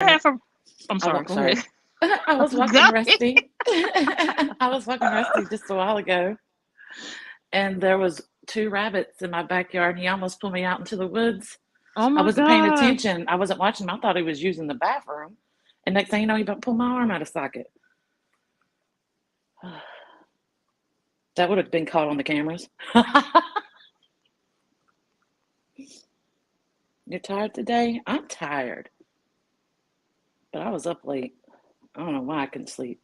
have for? I'm sorry. Go ahead. I was walking Rusty. I was walking Rusty just a while ago, and there was 2 rabbits in my backyard, and he almost pulled me out into the woods. Oh I my wasn't paying God. attention. I wasn't watching him. I thought he was using the bathroom. And next thing you know, he about pulled my arm out of socket. That would have been caught on the cameras. You're tired today? I'm tired. But I was up late. I don't know why I couldn't sleep.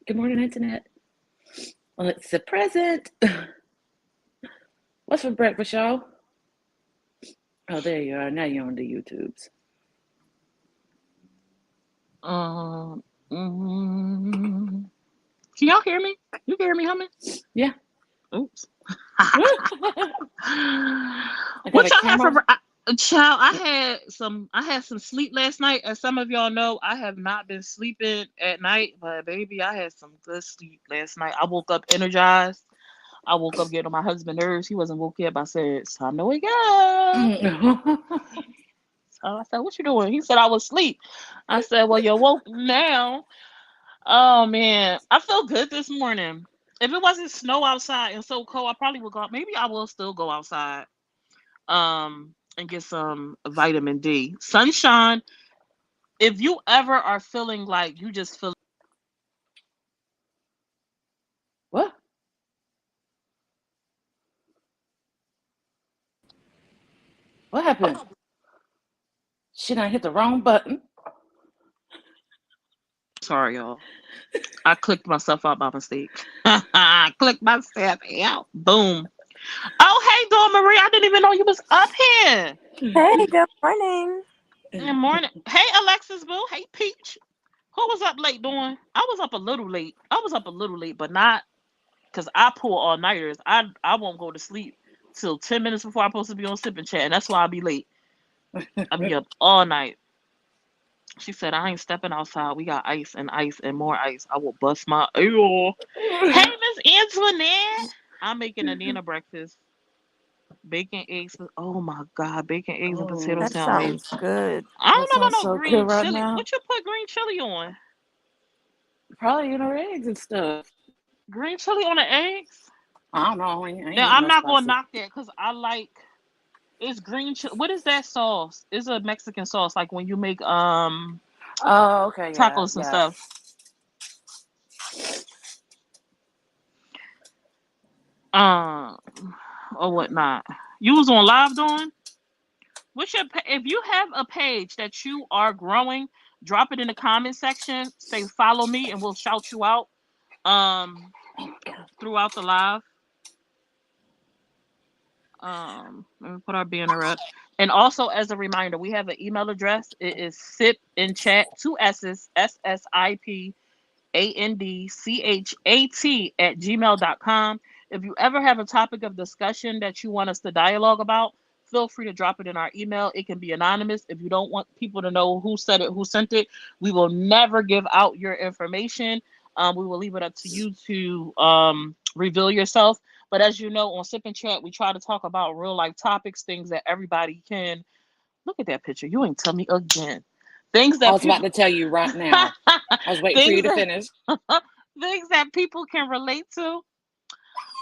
Good morning, Internet. Well, it's a present. What's for breakfast, y'all? Oh, there you are. Now you're on the YouTubes. Can y'all hear me? You can hear me humming? Yeah. Oops. I got What a y'all have camera. for child? I had some sleep last night. As some of y'all know, I have not been sleeping at night, but baby, I had some good sleep last night. I woke up energized. I woke up getting on my husband's nerves. He wasn't woke up. I said, it's time to wake up. So I said, what you doing? He said, I was asleep. I said, well, you're woke now. Oh man, I feel good this morning. If it wasn't snow outside and so cold, I probably would go. Maybe I will still go outside, and get some vitamin D. Sunshine. If you ever are feeling like you just feel What? What happened? Shit, I hit the wrong button. sorry, y'all. I clicked myself out by mistake. I clicked myself out. Boom. Oh, hey, Dawn Marie. I didn't even know you was up here. Hey, good morning. Good morning. Hey, Alexis Boo. Hey, Peach. Who was up late, Dawn? I was up a little late. I was up a little late, but not because I pull all nighters. I won't go to sleep till 10 minutes before I'm supposed to be on Sip and Chat, and that's why I'll be late. I'll be up all night. She said, I ain't stepping outside. We got ice and more ice. I will bust my ear. Hey, Miss Antoinette. I'm making a Nana breakfast. Bacon, eggs. Oh my God. Bacon, eggs, and Oh, potatoes That sound amazing. sounds good. I that don't know sounds about no so good green right chili. now. What you put green chili on? Probably eggs and stuff. Green chili on the eggs? I don't know. I ain't Now, eating I'm no not going to spicy. knock that because I like. It's green chili. What is that sauce? It's a Mexican sauce. Like when you make Oh, okay. Yeah, tacos and yeah. stuff. Um, or whatnot. You was on live doing? If you have a page that you are growing, drop it in the comment section. Say follow me, and we'll shout you out um throughout the live. Let me put our banner up. And also as a reminder, we have an email address. It is sip in chat, 2 S's, SSIPANDCHAT If you ever have a topic of discussion that you want us to dialogue about, feel free to drop it in our email. It can be anonymous. If you don't want people to know who said it, who sent it, we will never give out your information. We will leave it up to you to reveal yourself. But as you know, on Sip and Chat, we try to talk about real life topics, things that everybody can look at that picture. You ain't tell me again. Things I that was about people to tell you right now. I was waiting for you things to that finish. things that people can relate to.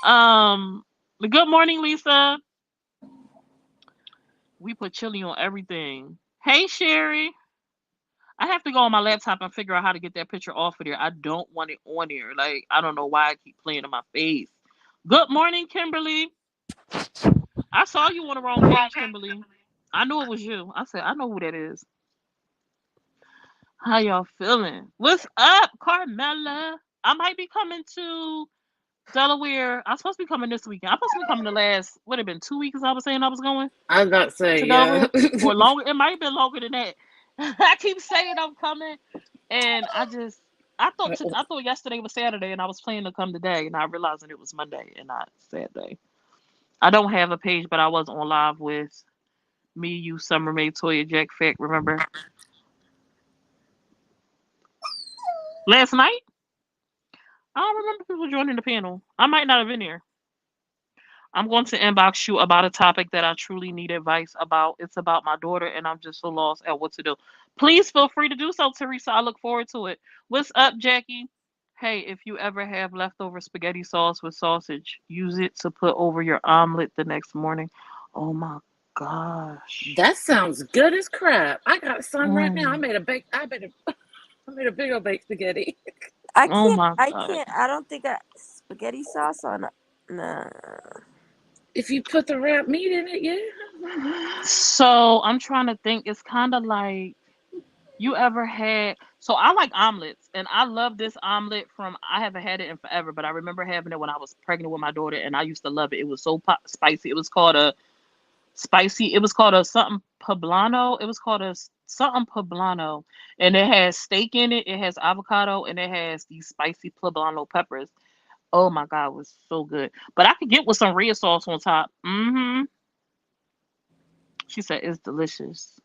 Um Good morning, Lisa. We put chili on everything. Hey, Sherry. I have to go on my laptop and figure out how to get that picture off of there. I don't want it on there. Like, I don't know why I keep playing in my face. Good morning, Kimberly. I saw you on the wrong page, Kimberly. I knew it was you. I said, I know who that is. How y'all feeling? What's up, Carmela? I might be coming to Delaware. I'm supposed to be coming this weekend. I'm supposed to be coming the last, what have been 2 weeks I was saying I was going I was about to say, to yeah. Delaware? Or longer. It might have been longer than that. I keep saying I'm coming. And I thought yesterday was Saturday and I was planning to come today and I realized it was Monday and not Saturday. I don't have a page, but I was on live with me, you, Summer May, Toya, Jack, Fact, remember? Last night? I don't remember people joining the panel. I might not have been there. I'm going to inbox you about a topic that I truly need advice about. It's about my daughter, and I'm just so lost at what to do. Please feel free to do so, Teresa. I look forward to it. What's up, Jackie? Hey, if you ever have leftover spaghetti sauce with sausage, use it to put over your omelet the next morning. Oh my gosh. That sounds good as crap. I got some right now. I Mm. made a bake. I made a big old baked spaghetti. I Oh can't. my I god. can't. I don't think I spaghetti sauce on. Nah. If you put the wrapped meat in it, yeah. So I'm trying to think. It's kind of like you ever had. So I like omelets, and I love this omelet from. I haven't had it in forever, but I remember having it when I was pregnant with my daughter, and I used to love it. It was so spicy. It was called a spicy. It was called a something poblano. It was called a something poblano, and it has steak in it. It has avocado, and it has these spicy poblano peppers. Oh my god, it was so good. But I could get with some red sauce on top. She said it's delicious.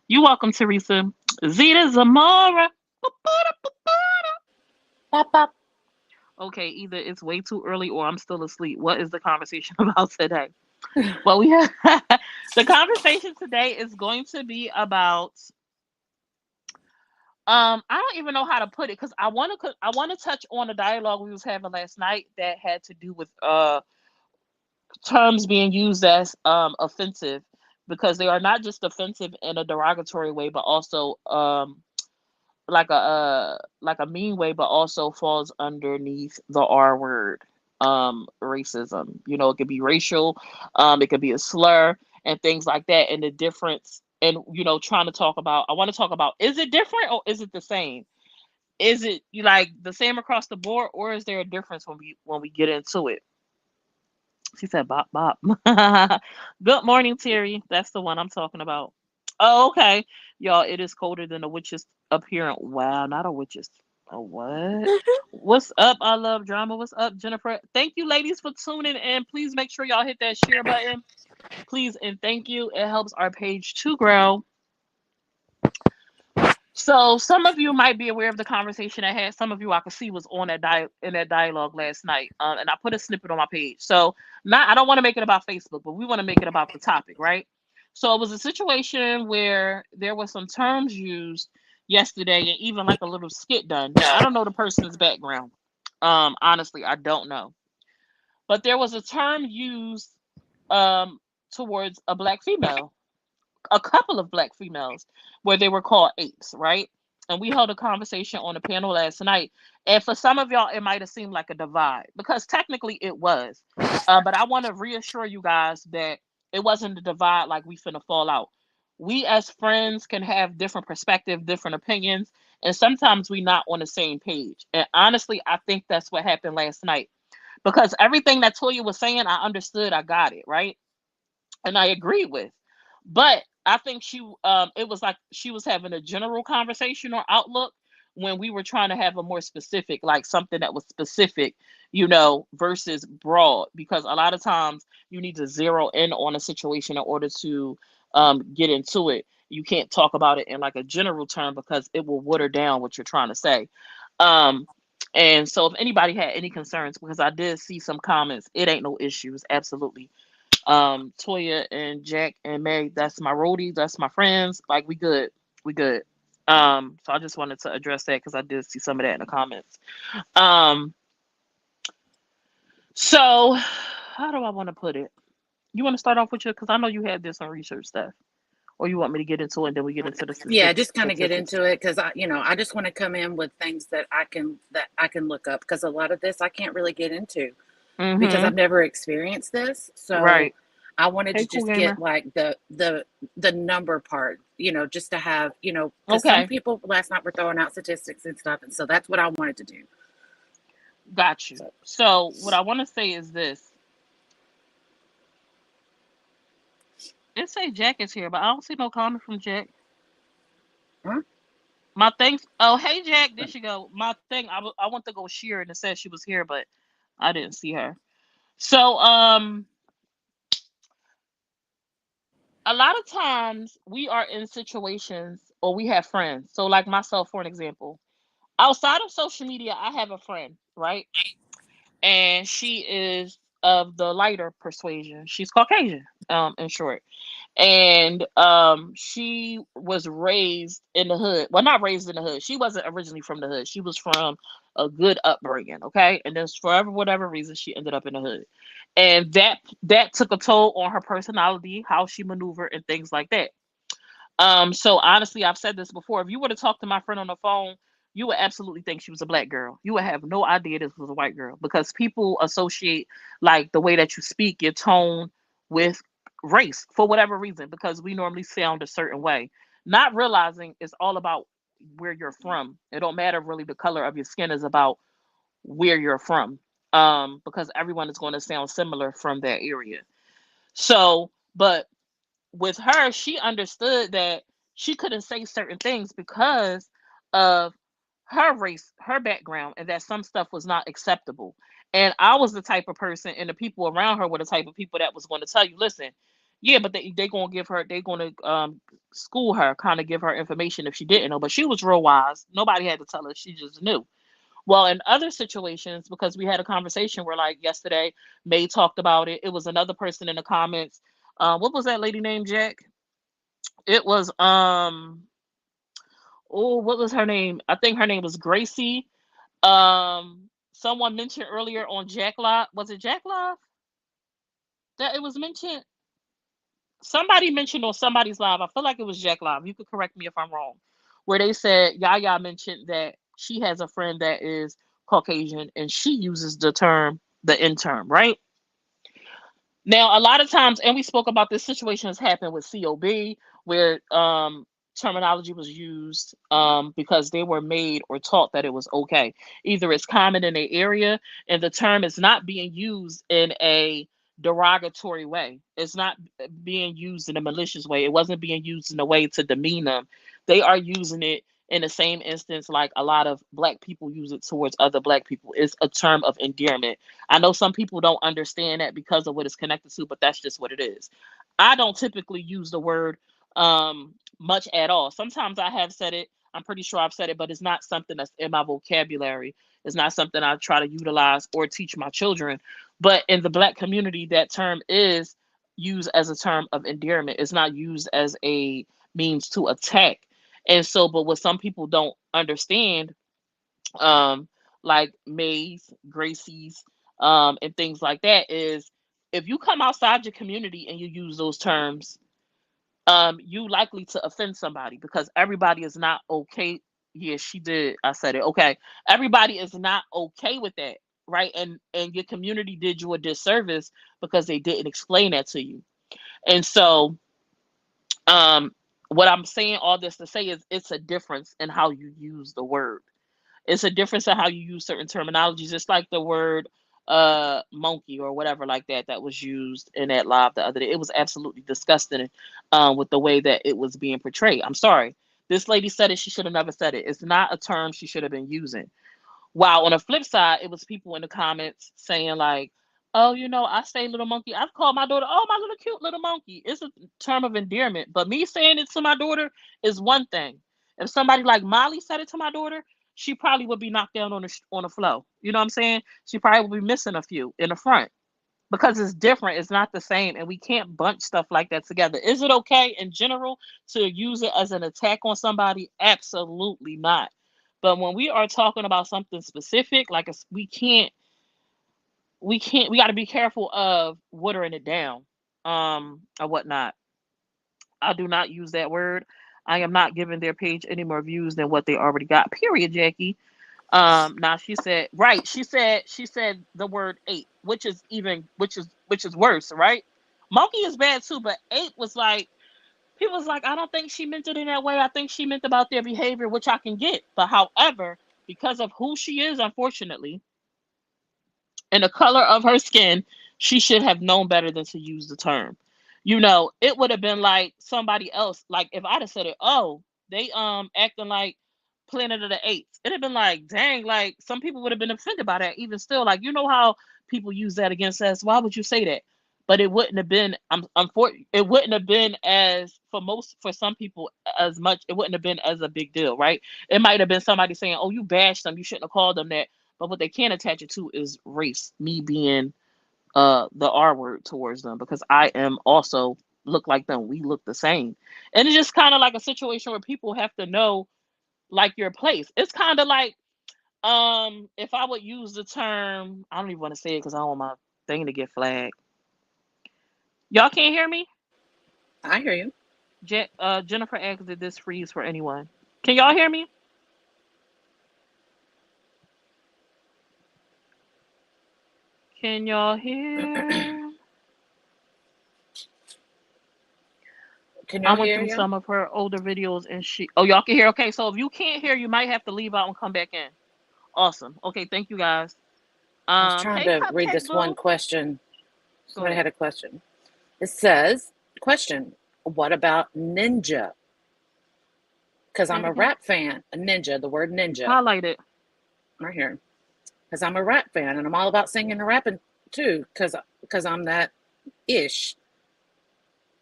You welcome, Teresa. Zeta Zamora. Pop pop. Okay, either it's way too early or I'm still asleep. What is the conversation about today? Well, we have the conversation today is going to be about I don't even know how to put it because I want to touch on a dialogue we was having last night that had to do with terms being used as offensive because they are not just offensive in a derogatory way but also like a mean way, but also falls underneath the R word, racism. You know, it could be racial, it could be a slur and things like that. And the difference, and trying to talk about, I want to talk about, is it different or is it the same? Is it like the same across the board, or is there a difference when we get into it? She said, "Bop bop." Good morning, Terry. That's the one I'm talking about. Oh, okay, y'all. It is colder than a witch's appearance. Wow, not a witch's. Oh, what? What's up? I love drama. What's up, Jennifer? Thank you, ladies, for tuning in. Please make sure y'all hit that share button. Please and thank you. It helps our page to grow. So some of you might be aware of the conversation I had. Some of you I could see was on in that dialogue last night, and I put a snippet on my page. So not I don't want to make it about Facebook, but we want to make it about the topic, right? So it was a situation where there were some terms used yesterday, and even like a little skit done. Now I don't know the person's background. Honestly, I don't know, but there was a term used um towards a black female, a couple of black females where they were called apes, right? And we held a conversation on a panel last night. And for some of y'all, it might have seemed like a divide because technically it was. But I want to reassure you guys that it wasn't a divide like we finna fall out. We as friends can have different perspective, different opinions, and sometimes we not on the same page. And honestly, I think that's what happened last night because everything that Toya was saying, I understood, I got it, right? And I agree with. But I think it was like she was having a general conversation or outlook when we were trying to have a more specific, like something that was specific, versus broad. Because a lot of times you need to zero in on a situation in order to get into it. You can't talk about it in like a general term because it will water down what you're trying to say. Um, and so if anybody had any concerns, because I did see some comments, it ain't no issues, absolutely. Toya and Jack and Mary, that's my roadies, that's my friends. Like we good. We good. So I just wanted to address that because I did see some of that in the comments. Um, so how do I want to put it? You want to start off with you because I know you had this on research stuff, or you want me to get into it and then we get into the Yeah, just kind of get statistics. into it because I just want to come in with things that I can look up because a lot of this I can't really get into because Mm-hmm. I've never experienced this. So Right. I wanted Hey, to cool just get gamer. like the number part, just to have, because some Okay, people last night were throwing out statistics and stuff, and so that's what I wanted to do. got you. So, So what I want to say is this: it say Jack is here, but I don't see no comment from Jack. huh? My thanks. Oh, hey Jack, there she go. My thing. I went to go share and it said she was here, but I didn't see her. So a lot of times we are in situations or we have friends. So like myself, for an example, outside of social media, I have a friend, right? And she is of the lighter persuasion. She's Caucasian, in short. And she was raised in the hood. Well, not raised in the hood. She wasn't originally from the hood. She was from a good upbringing, okay? And then for whatever reason she ended up in the hood. And that took a toll on her personality, how she maneuvered and things like that. So honestly, I've said this before. If you were to talk to my friend on the phone, you would absolutely think she was a black girl. You would have no idea this was a white girl because people associate like the way that you speak, your tone with race for whatever reason, because we normally sound a certain way. Not realizing it's all about where you're from. It don't matter really the color of your skin is about where you're from. Because everyone is going to sound similar from that area. So, but with her, she understood that she couldn't say certain things because of her race, her background, and that some stuff was not acceptable. And I was the type of person, and the people around her were the type of people that was going to tell you, listen, yeah, but they gonna give her, they gonna school her, kind of give her information if she didn't know. But she was real wise. Nobody had to tell her; she just knew. Well, in other situations, because we had a conversation where, like yesterday, May talked about it. It was another person in the comments. What was that lady named Jack? It was oh, what was her name? I think her name was Gracie. Someone mentioned earlier on Jack Live. Was it Jack Live that it was mentioned? Somebody mentioned on somebody's live. I feel like it was Jack Live. You could correct me if I'm wrong. Where they said Yaya mentioned that she has a friend that is Caucasian and she uses the in term, right? Now, a lot of times, and we spoke about this situation has happened with COB, where terminology was used because they were made or taught that it was okay. Either it's common in the area, and the term is not being used in a derogatory way. It's not being used in a malicious way. It wasn't being used in a way to demean them. They are using it in the same instance like a lot of black people use it towards other black people. It's a term of endearment. I know some people don't understand that because of what it's connected to, but that's just what it is. I don't typically use the word much at all. Sometimes I have said it. I'm pretty sure I've said it, but it's not something that's in my vocabulary. It's not something I try to utilize or teach my children. But in the black community, that term is used as a term of endearment. It's not used as a means to attack. And so, but what some people don't understand, um, like Mays, Gracie's, and things like that, is if you come outside your community and you use those terms, you likely to offend somebody because everybody is not okay. Yeah, she did. I said it. Okay, everybody is not okay with that, right? And your community did you a disservice because they didn't explain that to you. And so, um, what I'm saying all this to say is it's a difference in how you use the word. It's a difference in how you use certain terminologies. It's like the word monkey or whatever like that was used in that live the other day. It was absolutely disgusting with the way that it was being portrayed. I'm sorry. This lady said it, she should have never said it. It's not a term she should have been using. While on the flip side, it was people in the comments saying like, "Oh, I say little monkey. I've called my daughter, oh, my little cute little monkey." It's a term of endearment, but me saying it to my daughter is one thing. If somebody like Molly said it to my daughter, she probably would be knocked down on the floor. You know what I'm saying? She probably would be missing a few in the front because it's different. It's not the same, and we can't bunch stuff like that together. Is it okay in general to use it as an attack on somebody? Absolutely not. But when we are talking about something specific, like we got to be careful of watering it down, or whatnot. I do not use that word. I am not giving their page any more views than what they already got. Period, Jackie. Now she said, right, she said the word ape, which is worse, right? Monkey is bad too, but ape was like, people was like, I don't think she meant it in that way. I think she meant about their behavior, which I can get. But however, because of who she is, unfortunately, and the color of her skin, she should have known better than to use the term. It would have been like somebody else. Like if I'd have said it, oh, they acting like Planet of the Apes. It'd have been like, dang, like some people would have been offended by that. Even still, like how people use that against us. Why would you say that? But it wouldn't have been. It wouldn't have been as for some people as much. It wouldn't have been as a big deal, right? It might have been somebody saying, "Oh, you bashed them. You shouldn't have called them that." But what they can't attach it to is race. Me being the R word towards them, because I am also look like them. We look the same. And it's just kind of like a situation where people have to know like your place. It's kind of like if I would use the term, I don't even want to say it because I don't want my thing to get flagged. Y'all can't hear me? I hear you. Jennifer asked, did this freeze for anyone? Can y'all hear me? Can y'all hear? Can I y'all went hear through you? some of her older videos and oh, y'all can hear. Okay, so if you can't hear, you might have to leave out and come back in. Awesome. Okay, thank you guys. I was trying Hey to read Cupcake this one Boo. question. Go Somebody ahead. had a question. It says, question, what about ninja? Because Say I'm it a again. rap fan. A ninja, the word ninja, Highlight it. right here. Because I'm a rap fan and I'm all about singing and rapping too. Because I'm that ish,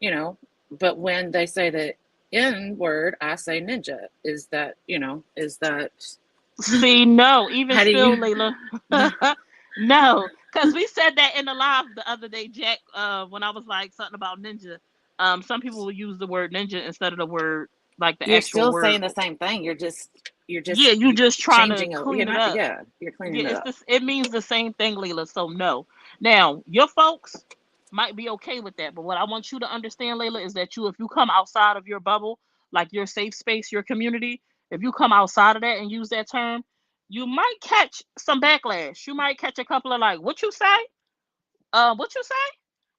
you know. But when they say the N word, I say ninja. Is that, is that, See, no, even how do still, you, Layla. No, because we said that in the live the other day, Jack. When I was like something about ninja. Some people will use the word ninja instead of the word, like the you're actual still word. saying the same thing. You're Yeah, just you just trying to changing, you're clean it not, up. yeah, you're cleaning Yeah, it it's up. this. It means the same thing, Layla. So no. Now your folks might be okay with that, but what I want you to understand, Layla, is that if you come outside of your bubble, like your safe space, your community, if you come outside of that and use that term, you might catch some backlash. You might catch a couple of like, what you say? What you say?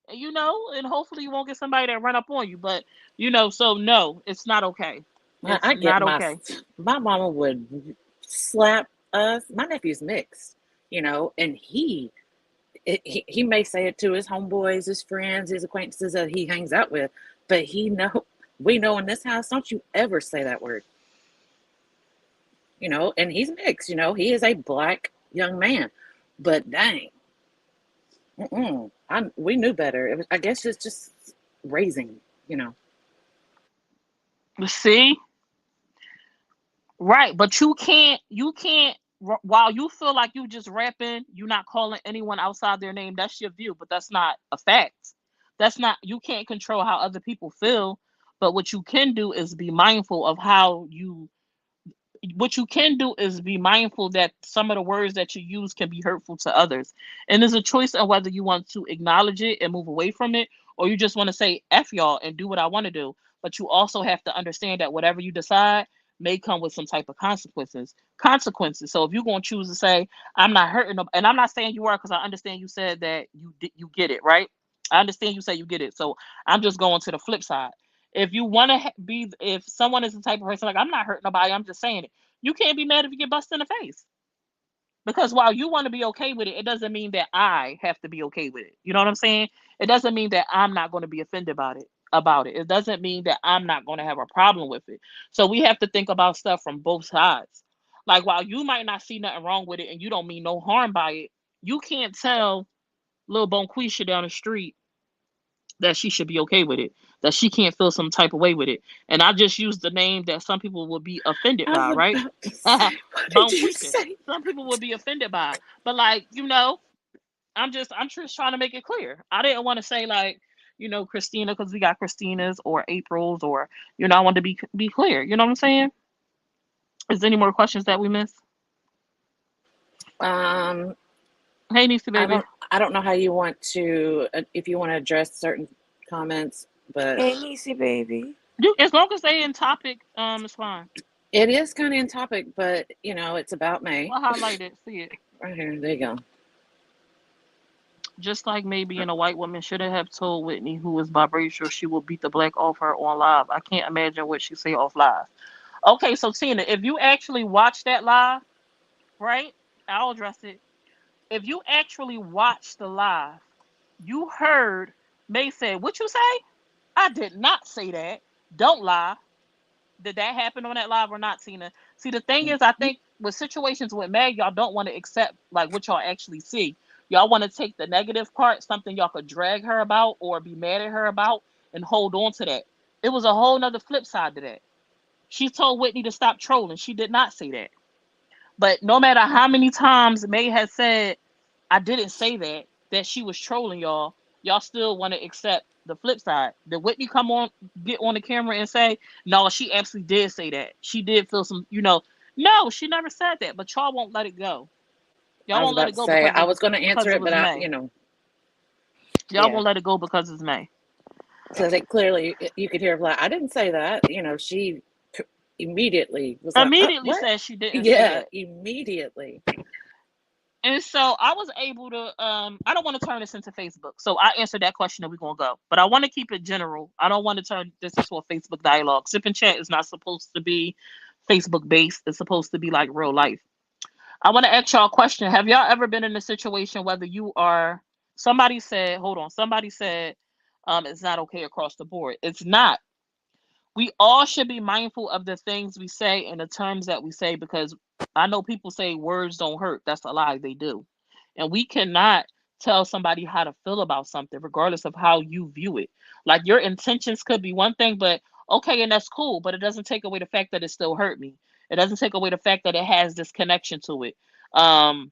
And hopefully you won't get somebody that run up on you. But so no, it's not okay. It's I get not okay. my mama would slap us. My nephew's mixed, and he may say it to his homeboys, his friends, his acquaintances that he hangs out with, but we know in this house, don't you ever say that word, and he's mixed, he is a black young man, but dang, we knew better. I guess it's just raising, you know. See, right, but you can't while you feel like you just rapping, you not calling anyone outside their name. That's your view, but that's not a fact. That's not You can't control how other people feel, but what you can do is be mindful that some of the words that you use can be hurtful to others. And there's a choice on whether you want to acknowledge it and move away from it, or you just want to say F y'all and do what I want to do. But you also have to understand that whatever you decide may come with some type of consequences. So if you're going to choose to say, I'm not hurting them, and I'm not saying you are, because I understand you said that you get it, right? I understand you say you get it. So I'm just going to the flip side. If you want to if someone is the type of person like, I'm not hurting nobody, I'm just saying it, you can't be mad if you get busted in the face. Because while you want to be okay with it, it doesn't mean that I have to be okay with it. You know what I'm saying? It doesn't mean that I'm not going to be offended about it. It doesn't mean that I'm not going to have a problem with it. So we have to think about stuff from both sides. Like, while you might not see nothing wrong with it and you don't mean no harm by it, you can't tell little Bonquisha down the street that she should be okay with it, that she can't feel some type of way with it. And I just used the name that some people would be offended I was by, right? about to say, what did you Bonquisha. say? Some people would be offended by. But like, I'm just trying to make it clear. I didn't want to say like, Christina, because we got Christinas or Aprils, or I wanted to be clear. You know what I'm saying? Is there any more questions that we missed? Um, Hey, Nisa I baby. don't I don't know how you want to if you want to address certain comments, but Hey, Niecy baby. As long as they in topic, it's fine. it is kind of in topic, but it's about May. I'll highlight it, see it. Right here, there you go. Just like maybe a white woman shouldn't have told Whitney, who is biracial, she will beat the black off her on live. I can't imagine what she say off live. Okay, so Tina, if you actually watch that live, right? I'll address it. If you actually watched the live, you heard May say, "What you say? I did not say that. Don't lie." Did that happen on that live or not, Tina? See, the thing is, I think with situations with Meg, y'all don't want to accept like what y'all actually see. Y'all want to take the negative part, something y'all could drag her about or be mad at her about, and hold on to that. It was a whole nother flip side to that. She told Whitney to stop trolling. She did not say that. But no matter how many times May has said, I didn't say that, that she was trolling y'all, y'all still want to accept the flip side. Did Whitney come on, get on the camera and say, no, she actually did say that. She did feel some, no, she never said that, but y'all won't let it go. Y'all I was won't let about it to go say I was going to answer because it it, but was I, May. Y'all yeah, won't let it go because it's May. because it clearly you could hear like I didn't say that. She immediately was like, Immediately "What?" said she didn't say Yeah, that. immediately. And so I was able to I don't want to turn this into Facebook. So I answered that question and we're gonna go. But I want to keep it general. I don't want to turn this into a Facebook dialogue. Sip and chat is not supposed to be Facebook based. It's supposed to be like real life. I want to ask y'all a question. Have y'all ever been in a situation whether you are somebody said, hold on, somebody said it's not okay across the board. It's not. We all should be mindful of the things we say and the terms that we say because I know people say words don't hurt. That's a lie. They do. And we cannot tell somebody how to feel about something, regardless of how you view it. Like your intentions could be one thing, but okay, and that's cool, but it doesn't take away the fact that it still hurt me. It doesn't take away the fact that it has this connection to it. Um,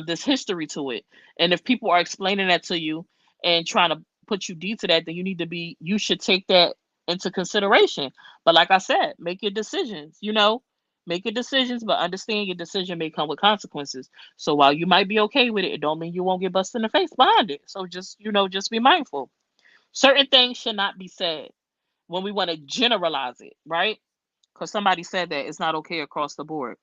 this history to it. And if people are explaining that to you and trying to put you deep to that, then you should take that into consideration. But like I said, make your decisions, make your decisions, but understand your decision may come with consequences. So while you might be okay with it, it don't mean you won't get busted in the face behind it. So just be mindful. Certain things should not be said when we want to generalize it, right? Because somebody said that it's not okay across the board.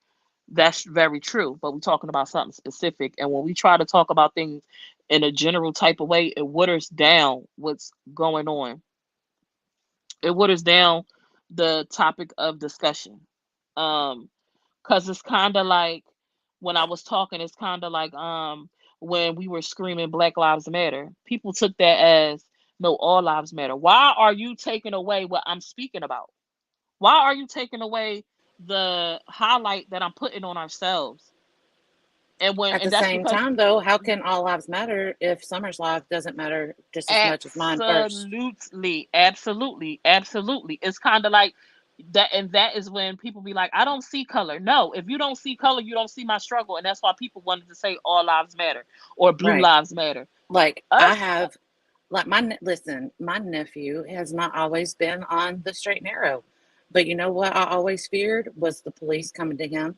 That's very true, but we're talking about something specific. And when we try to talk about things in a general type of way, it waters down what's going on. It waters down the topic of discussion. Because it's kind of like when I was talking, it's kind of like when we were screaming Black Lives Matter. People took that as no, all lives matter. Why are you taking away what I'm speaking about? Why are you taking away the highlight that I'm putting on ourselves? At the And that's same because time, though, how can all lives matter if Summer's life doesn't matter just as much as mine first? absolutely. It's kind of like that, and that is when people be like, I don't see color. No, if you don't see color, you don't see my struggle. And that's why people wanted to say all lives matter or blue Right. lives matter. Like I Us, have, like listen, my nephew has not always been on the straight and narrow, but you know what? I always feared was the police coming to him.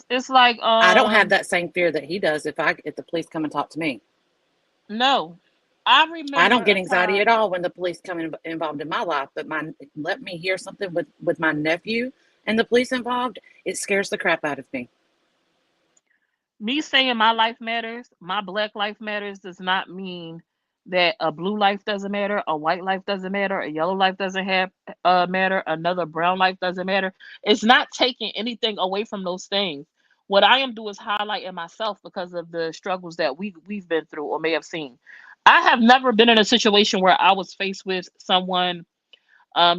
it's like I don't have that same fear that he does if the police come and talk to me. no. I I don't remember get a anxiety at time. all when the police come involved in my life, but my let me hear something with my nephew and the police involved, it scares the crap out of me. Me saying my life matters, my black life matters does not mean that a blue life doesn't matter, a white life doesn't matter, a yellow life doesn't have matter, another brown life doesn't matter. It's not taking anything away from those things. What I am doing is highlighting myself because of the struggles that we've been through or may have seen. I have never been in a situation where I was faced with someone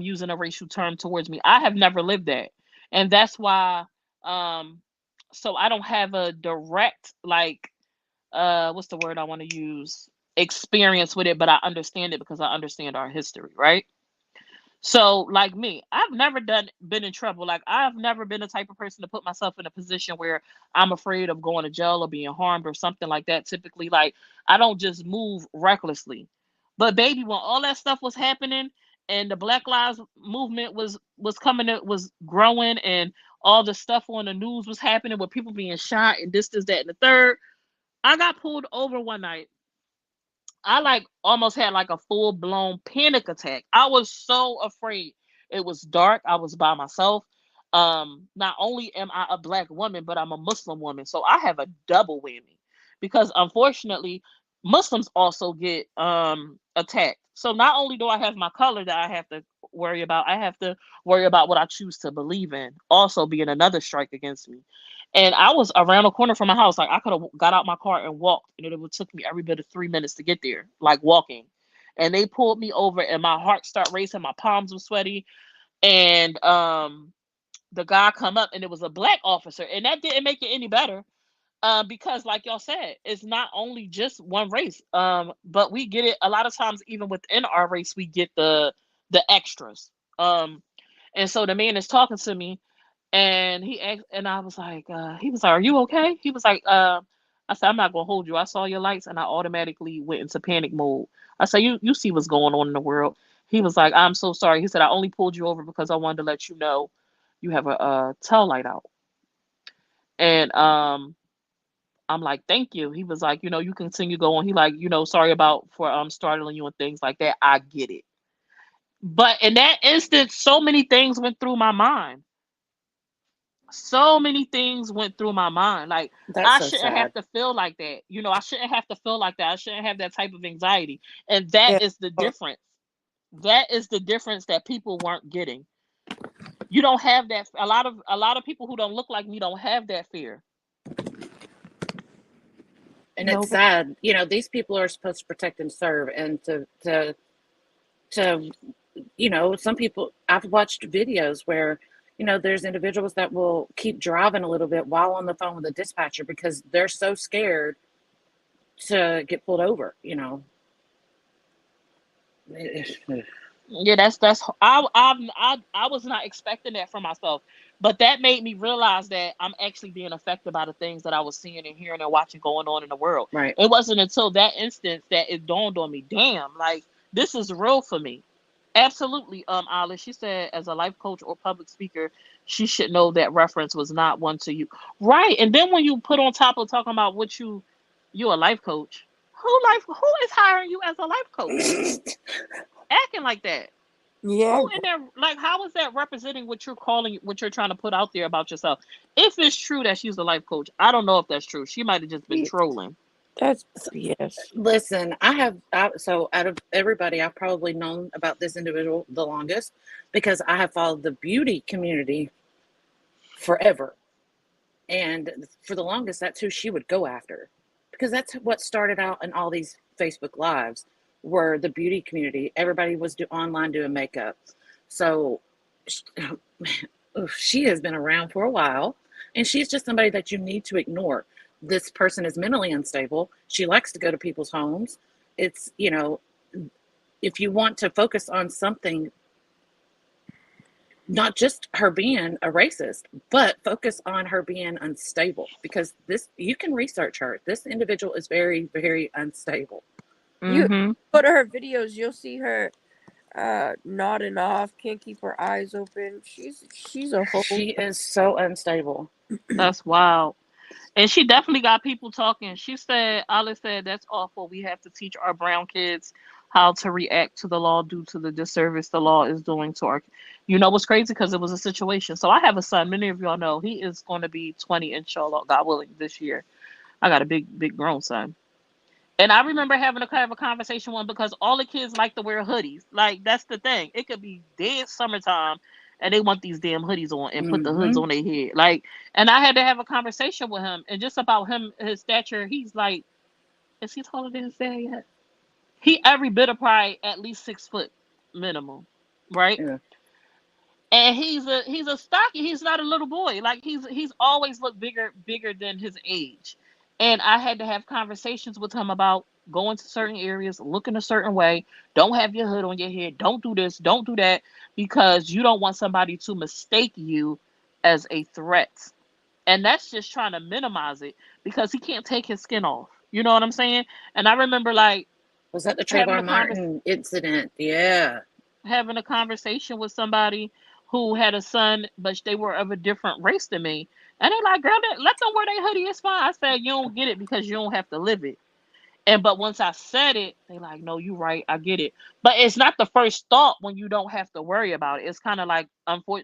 using a racial term towards me. I have never lived that. And that's why um so I don't have a direct like what's the word I want to use experience with it, but I understand it because I understand our history, right? So like me, I've never been in trouble. Like I've never been the type of person to put myself in a position where I'm afraid of going to jail or being harmed or something like that. Typically, like I don't just move recklessly. But baby, when all that stuff was happening and the Black Lives movement was coming, it was growing, and all the stuff on the news was happening with people being shot and this, that, and the third. I got pulled over one night. I like almost had like a full blown panic attack. I was so afraid. It was dark. I was by myself. Not only am I a black woman, but I'm a Muslim woman. So I have a double whammy because unfortunately Muslims also get attacked. So not only do I have my color that I have to worry about, I have to worry about what I choose to believe in, also being another strike against me. And I was around the corner from my house. Like I could have got out my car and walked, and it would took me every bit of 3 minutes to get there, like walking. And they pulled me over, and my heart started racing. My palms were sweaty, and the guy come up, and it was a black officer, and that didn't make it any better. Because like y'all said, it's not only just one race. But we get it a lot of times, even within our race, we get the extras. Um, and so the man is talking to me, and he asked, and I was like, he was like, "Are you okay?" He was like, I said, I'm not gonna hold you. I saw your lights and I automatically went into panic mode. I said, you see what's going on in the world. He was like, I'm so sorry. He said, I only pulled you over because I wanted to let you know you have a tail light out. And I'm like, thank you. He was like, you continue going. He like, sorry about for startling you and things like that. I get it. But in that instant, so many things went through my mind. So many things went through my mind. Like, That's I so shouldn't have sad. to feel like that. I shouldn't have to feel like that. I shouldn't have that type of anxiety. And that Yeah. is the difference. That is the difference that people weren't getting. You don't have that. A lot of people who don't look like me don't have that fear. And it's Nobody. sad. These people are supposed to protect and serve, and to some people, I've watched videos where, there's individuals that will keep driving a little bit while on the phone with the dispatcher because they're so scared to get pulled over. Yeah, that's I was not expecting that from myself, but that made me realize that I'm actually being affected by the things that I was seeing and hearing and watching going on in the world. Right. It wasn't until that instance that it dawned on me, damn, like this is real for me. Absolutely, Alice. She said, as a life coach or public speaker, she should know that reference was not one to you, right? And then when you put on top of talking about what you're a life coach. Who is hiring you as a life coach? Acting like that. Yeah. Who in there, like, how is that representing what you're calling, what you're trying to put out there about yourself? If it's true that she's a life coach, I don't know if that's true. She might have just been trolling. That's BS. Listen, so out of everybody, I've probably known about this individual the longest because I have followed the beauty community forever. And for the longest, that's who she would go after because that's what started out in all these Facebook Lives were the beauty community. Everybody was online doing makeup. So she has been around for a while, and she's just somebody that you need to ignore. This person is mentally unstable. She likes to go to people's homes. It's, if you want to focus on something, not just her being a racist, but focus on her being unstable because you can research her. This individual is very, very unstable. You Mm-hmm. go to her videos, you'll see her nodding off, can't keep her eyes open. She's a whole. She is so unstable. That's wild. And she definitely got people talking. She said, Alice said, that's awful. We have to teach our brown kids how to react to the law due to the disservice the law is doing to our. What's crazy? Because it was a situation. So I have a son. Many of y'all know he is going to be 20, inshallah, God willing, this year. I got a big, big grown son. And I remember having to have a conversation with him because all the kids like to wear hoodies. Like, that's the thing. It could be dead summertime and they want these damn hoodies on and put the hoods Mm-hmm. on their head. Like, and I had to have a conversation with him. And just about him, his stature, he's like, is he taller than his dad yet? He every bit of probably at least 6 foot minimum. Right? Yeah. And he's a stocky. He's not a little boy. Like he's always looked bigger than his age. And I had to have conversations with him about going to certain areas, looking a certain way. Don't have your hood on your head. Don't do this. Don't do that because you don't want somebody to mistake you as a threat. And that's just trying to minimize it because he can't take his skin off. You know what I'm saying? And I remember like Was that the having a Trayvon Martin incident? Yeah. having a conversation with somebody who had a son, but they were of a different race than me. And they like, girl, let them wear their hoodie. It's fine. I said, you don't get it because you don't have to live it. But once I said it, they like, no, you right. I get it. But it's not the first thought when you don't have to worry about it. It's kind of like,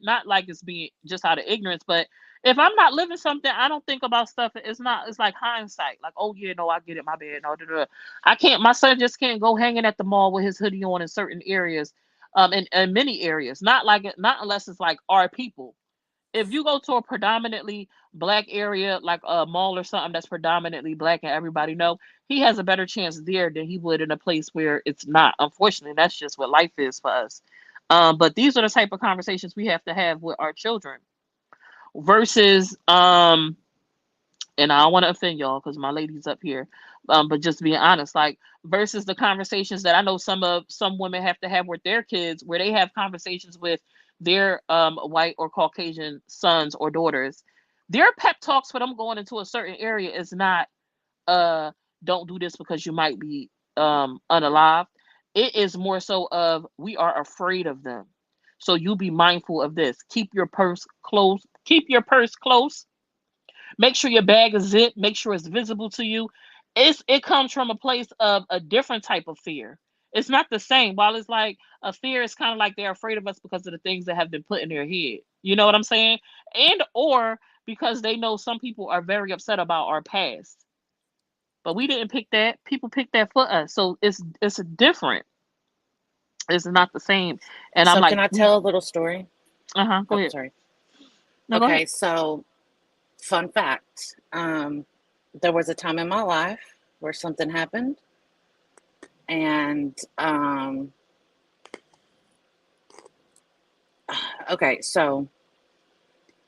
not like it's being just out of ignorance, but if I'm not living something, I don't think about stuff. It's like hindsight. Like, oh yeah, no, I get it. My bad. No, da, da, da. I can't, my son just can't go hanging at the mall with his hoodie on in certain areas, in many areas. Not unless it's like our people. If you go to a predominantly black area, like a mall or something that's predominantly black and everybody know, he has a better chance there than he would in a place where it's not. Unfortunately, that's just what life is for us. But these are the type of conversations we have to have with our children versus and I don't want to offend y'all because my lady's up here. But just being honest, like versus the conversations that I know some women have to have with their kids, where they have conversations with their white or Caucasian sons or daughters. Their pep talks for them going into a certain area is not uh don't do this because you might be unalive. It is more so of we are afraid of them. So you be mindful of this. Keep your purse close. Keep your purse close. Make sure your bag is zipped. Make sure it's visible to you. It comes from a place of a different type of fear. It's not the same. While it's like a fear, it's kind of like they're afraid of us because of the things that have been put in their head. You know what I'm saying? And or because they know some people are very upset about our past. But we didn't pick that. People picked that for us. So it's different. It's not the same. And I'm So can like, I tell a little story? uh-huh, go Oh, ahead. sorry. No, go ahead. Okay, so fun fact. There was a time in my life where something happened, and okay, so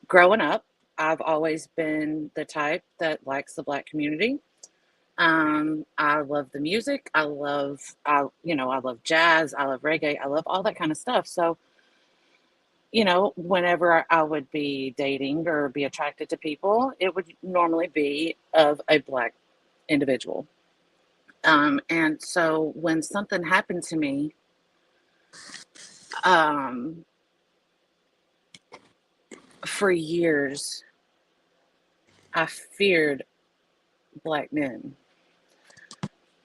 growing up, I've always been the type that likes the black community. I love the music. I love jazz. I love reggae. I love all that kind of stuff. So, whenever I would be dating or be attracted to people, it would normally be of a black individual. And so when something happened to me, um, for years, I feared black men.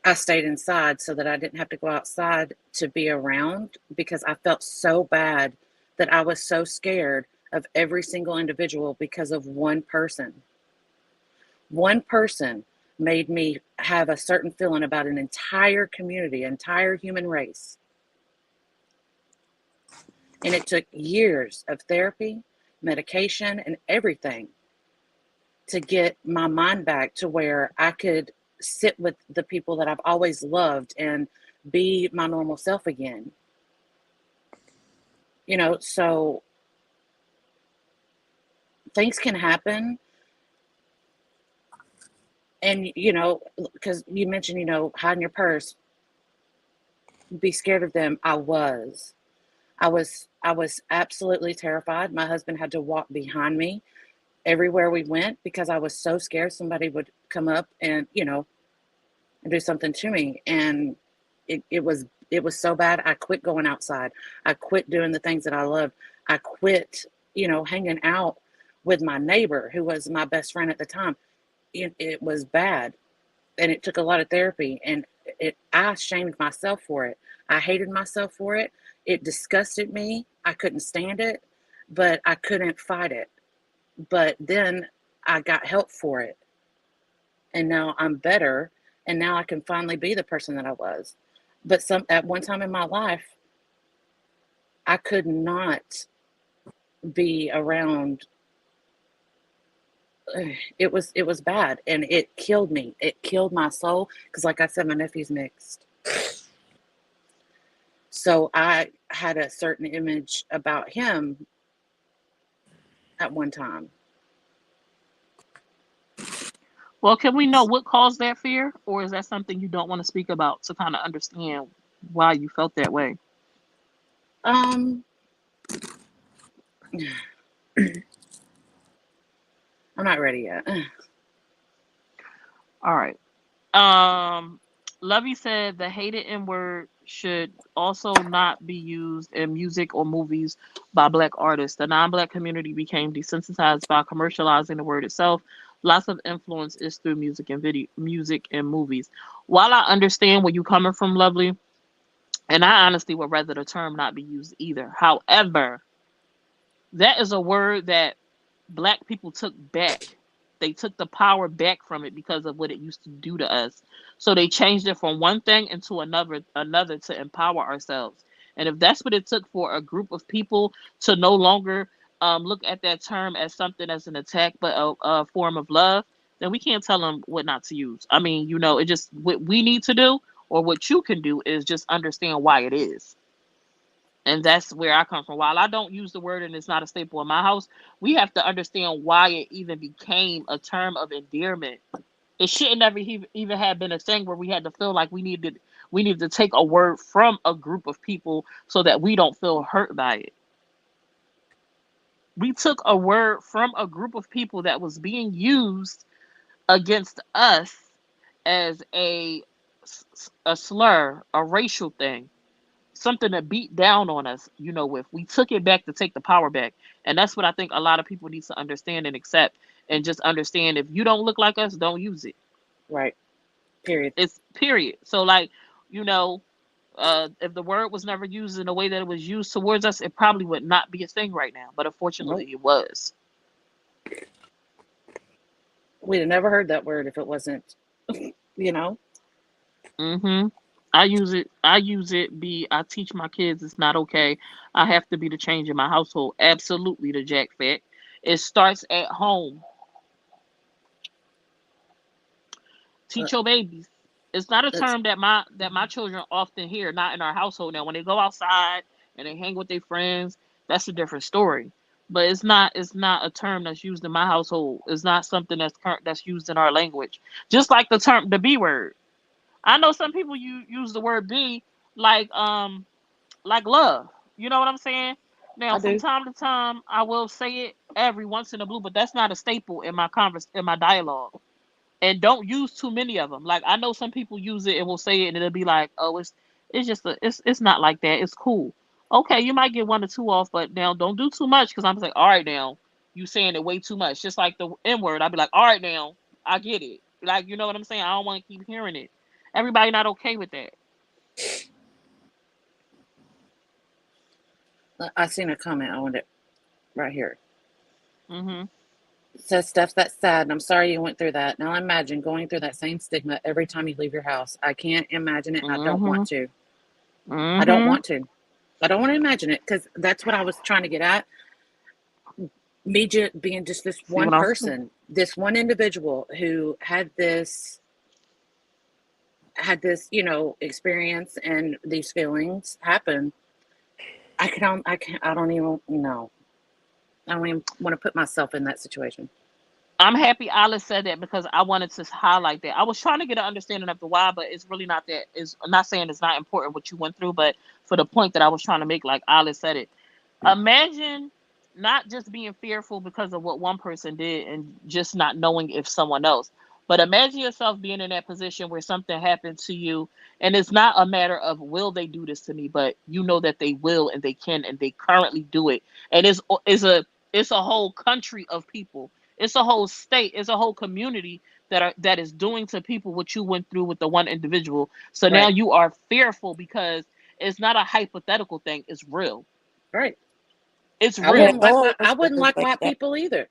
I stayed inside so that I didn't have to go outside to be around because I felt so bad that I was so scared of every single individual because of one person. One person made me have a certain feeling about an entire community, entire human race. And it took years of therapy, medication, and everything to get my mind back to where I could sit with the people that I've always loved and be my normal self again. So things can happen. And, because you mentioned, hiding your purse, be scared of them. I was absolutely terrified. My husband had to walk behind me everywhere we went because I was so scared somebody would come up and, and do something to me. And it was so bad. I quit going outside. I quit doing the things that I loved. I quit, hanging out with my neighbor who was my best friend at the time. It was bad, and it took a lot of therapy, and I shamed myself for it. I hated myself for it. It disgusted me. I couldn't stand it, but I couldn't fight it. But then I got help for it, and now I'm better, and now I can finally be the person that I was. But at one time in my life, I could not be around. It was bad, and it killed me. It killed my soul because, like I said, my nephew's mixed. So I had a certain image about him at one time. Well, can we know what caused that fear, or is that something you don't want to speak about to kind of understand why you felt that way? Um, I'm not ready yet. All right. Um, Lovey said the hated N word should also not be used in music or movies by black artists. The non black community became desensitized by commercializing the word itself. Lots of influence is through music and movies. While I understand where you're coming from, Lovely, and I honestly would rather the term not be used either. However, that is a word that black people took back. They took the power back from it because of what it used to do to us. So they changed it from one thing into another to empower ourselves. And if that's what it took for a group of people to no longer look at that term as something as an attack, but a form of love, then we can't tell them what not to use. I mean, it just what we need to do or what you can do is just understand why it is. And that's where I come from. While I don't use the word and it's not a staple in my house, we have to understand why it even became a term of endearment. It shouldn't ever even have been a thing where we had to feel like we needed to take a word from a group of people so that we don't feel hurt by it. We took a word from a group of people that was being used against us, as a slur, a racial thing, something to beat down on us, with. We took it back to take the power back. And that's what I think a lot of people need to understand and accept, and just understand, if you don't look like us, don't use it. Right. Period. It's period. So like, you know, if the word was never used in the way that it was used towards us, it probably would not be a thing right now. But Nope. unfortunately it was. We'd have never heard that word if it wasn't, you know. Mhm. I use it. I teach my kids it's not okay. I have to be the change in my household. Absolutely, the jack fact. It starts at home. Uh, Teach your babies. It's not a it's term that my children often hear, not in our household. Now when they go outside and they hang with their friends, that's a different story. But it's not a term that's used in my household. It's not something that's used in our language. Just like the B word. I know some people use the word be like like love. You know what I'm saying? Now I from do. time to time I will say it every once in a blue, but that's not a staple in my dialogue. And don't use too many of them. Like I know some people use it and will say it and it'll be like, oh, it's not like that. It's cool. Okay, you might get one or two off, but now don't do too much, because I'm like, all right now, you saying it way too much. Just like the N word, I'd be like, all right now, I get it. Like, you know what I'm saying? I don't want to keep hearing it. Everybody not okay with that. I seen a comment on it right here. Mhm. It says, Steph, that's sad. And I'm sorry you went through that. Now imagine going through that same stigma every time you leave your house. I can't imagine it. And I don't want Mhm. to. I don't Mhm. want to. I don't want to imagine it, because that's what I was trying to get at. Me just being just this See one what I'm saying? person, this one individual who had this experience and these feelings happen. I don't even know. I don't even want to put myself in that situation. I'm happy Alice said that, because I wanted to highlight that. I was trying to get an understanding of the why, but it's really not that. Is I'm not saying it's not important what you went through, but for the point that I was trying to make, like Alice said it. Imagine not just being fearful because of what one person did and just not knowing if someone else, but imagine yourself being in that position where something happened to you, and it's not a matter of will they do this to me, but you know that they will and they can and they currently do it, and it's a whole country of people, it's a whole state, it's a whole community that is doing to people what you went through with the one individual. So now Right. you are fearful because it's not a hypothetical thing, it's real. Right. It's I Yeah, wouldn't real. like no white. one I wouldn't feels like like white that. people either.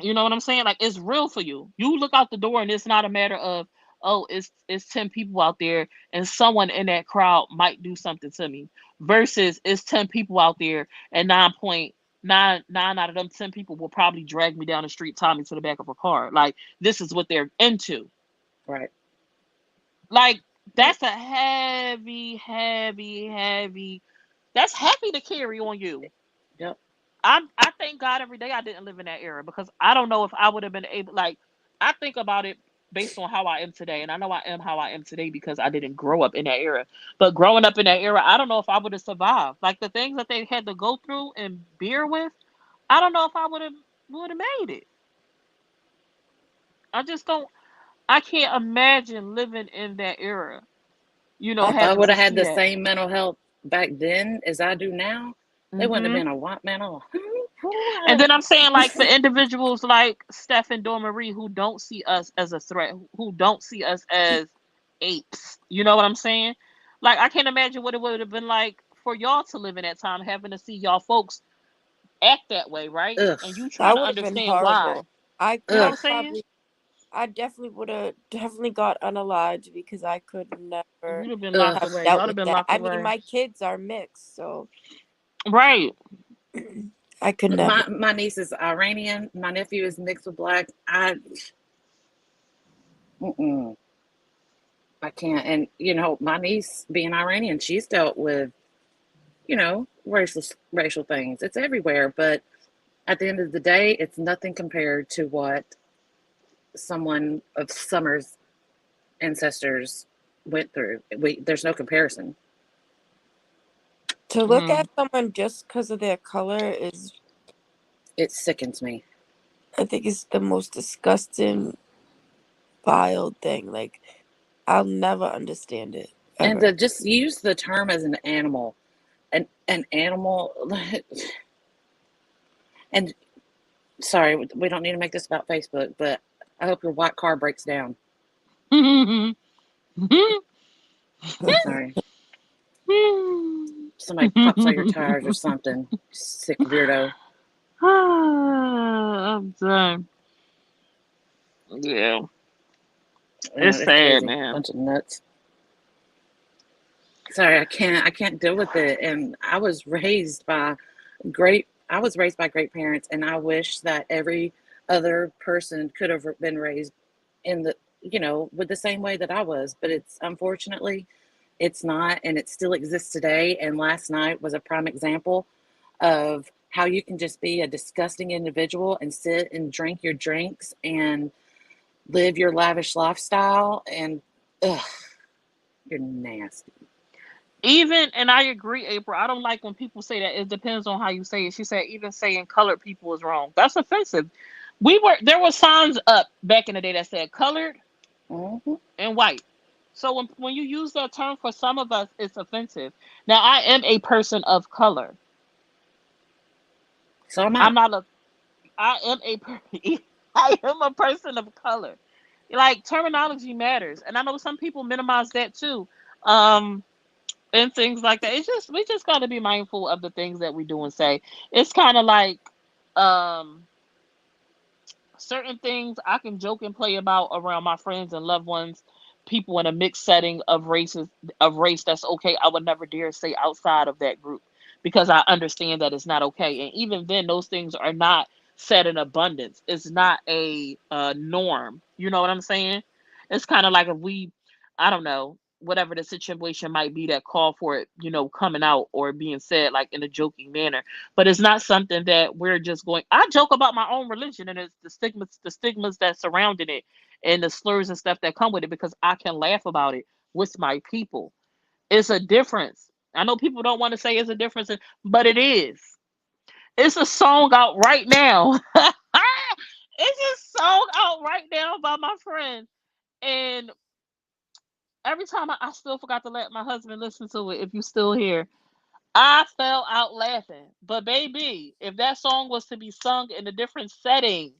You know what I'm saying? Like, it's real for you. You look out the door and it's not a matter of, oh, it's 10 people out there and someone in that crowd might do something to me, versus it's 10 people out there and 9.99 out of them 10 people will probably drag me down the street, tie me to the back of a car. Like, this is what they're into. Right. Like, that's a heavy, heavy, heavy. That's heavy to carry on you. Yep. I thank God every day I didn't live in that era, because I don't know if I would have been able. Like, I think about it based on how I am today, and I know I am how I am today because I didn't grow up in that era. But growing up in that era, I don't know if I would have survived. Like, the things that they had to go through and bear with, I don't know if I would have made it. I just don't. I can't imagine living in that era. If I Having would to have had see the that. same mental health back then as I do now, they wouldn't have Hmm. been a white man. Oh, And then I'm saying, like, for individuals like Steph and Dora Marie, who don't see us as a threat, who don't see us as apes. You know what I'm saying? Like, I can't imagine what it would have been like for y'all to live in that time, having to see y'all folks act that way, right? ugh, And you trying That to would have been understand why. horrible. I You know what I ugh. I'm saying? probably I definitely would have definitely got unalived because I could never You'd have been locked Ugh. have away. dealt Y'all have with been that. locked I mean, away. my kids are mixed, so Right. I could never. My niece is Iranian. My nephew is mixed with black. Mm-mm, I can't. And my niece being Iranian, she's dealt with racial things. It's everywhere, but at the end of the day, it's nothing compared to what someone of Summer's ancestors went through. There's no comparison. To look Mm. at someone just because of their color is, It sickens me. I think, is the most disgusting vile thing. Like, I'll never understand it And ever. to just use the term as an animal, an animal, and sorry, we don't need to make this about Facebook, but I hope your white car breaks down. Sorry, somebody pops out your tires or something. Sick weirdo. I'm done. Yeah, it's It's sad, crazy. man. Bunch of nuts. Sorry, I can't deal with it. And I was raised by great parents, and I wish that every other person could have been raised in the, with the same way that I was. But it's unfortunately, it's not, and it still exists today. And last night was a prime example of how you can just be a disgusting individual and sit and drink your drinks and live your lavish lifestyle. And ugh, you're nasty. Even, and I agree, April. I don't like when people say that. It depends on how you say it. She said even saying colored people is wrong. That's offensive. There were signs up back in the day that said colored Hmm. and white. So when you use that term for some of us, it's offensive. Now I am a person of color. So am I. I'm not a. I am I am a person of color. Like terminology matters, and I know some people minimize that too. Um, and things like that. It's just we just got to be mindful of the things that we do and say. It's kind of like um certain things I can joke and play about around my friends and loved ones, people in a mixed setting of race that's okay. I would never dare say outside of that group because I understand that it's not okay. And even then, those things are not said in abundance. It's not a norm. You know what I'm saying? It's kind of like if we, I don't know, whatever the situation might be that call for it, coming out or being said like in a joking manner, but it's not something that we're just going. I joke about my own religion and it's the stigmas that surrounding it and the slurs and stuff that come with it because I can laugh about it with my people. It's a difference. I know people don't want to say it's a difference, but it is. It's a song out right now. It's a song out right now by my friend, and every time I still forgot to let my husband listen to it. If you still here, I fell out laughing. But baby, if that song was to be sung in a different setting,